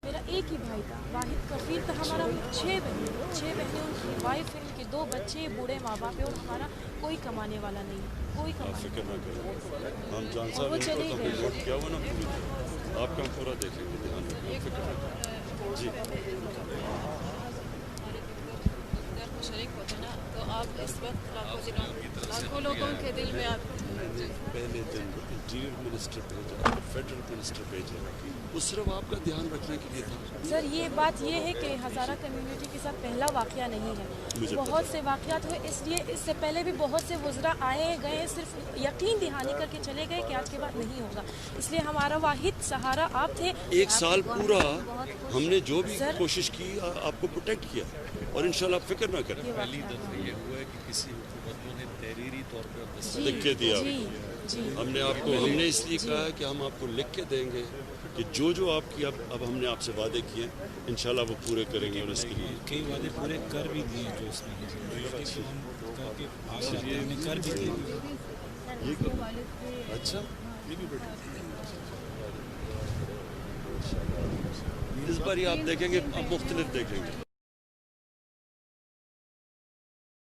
میرا ایک ہی بھائی تھا، واحد کفیل تھا ہمارا، 6 بہنیں ان کی وائف ہے، ان کے 2 بچے، بوڑھے ماں باپ ہے، اور ہمارا کوئی کمانے والا نہیں ہے، کوئی کمانے فکر نہ کریں، ہم جان اور صاحب وہ ان کو چلے تو ہم گئے۔ نے نوٹ کیا ہوا نا پوری طرح، آپ کا ہم پورا دیکھیں گے، دھیان رکھیں، فکر نہ کریں جی۔ میں شریک ہوتے نا تو آپ اس وقت لاکھوں لوگوں کے دل میں آپ میں نے پہلے دن انٹیریئر منسٹر بھیجا، فیڈرل منسٹر بھیجا، وہ صرف آپ کا دھیان رکھنے کے لیے تھا۔ سر یہ بات یہ ہے کہ ہزارہ کمیونٹی کے ساتھ پہلا واقعہ نہیں ہے، مجھے بہت پتا سے واقعات ہوئے، اس لیے اس سے پہلے بھی بہت سے وزراء آئے گئے، صرف یقین دہانی کر کے چلے گئے کہ آج کے بعد نہیں ہوگا، اس لیے ہمارا واحد سہارا آپ تھے۔ ایک سال پورا ہم نے جو بھی سر کوشش کی آپ کو پروٹیکٹ کیا، اور انشاءاللہ آپ فکر نہ کریں۔ پہلی دفعہ یہ ہوا ہے کہ کسی حکومتوں نے تحریری طور پر لکھ کے دیا جی جی ہم نے آپ کو، ہم نے اس لیے کہا کہ ہم آپ کو لکھ کے دیں گے کہ جو آپ کی اب ہم نے آپ سے وعدے کیے ہیں انشاءاللہ وہ پورے کریں گے، اور اس کے لیے کئی وعدے پورے کر بھی دیے جو اس میں کر کے بھاگ جاتے ہیں، ہم نے کر بھی دیے۔ اچھا یہ بھی بڑی اس بار یہ آپ دیکھیں گے، اب مختلف دیکھیں گے۔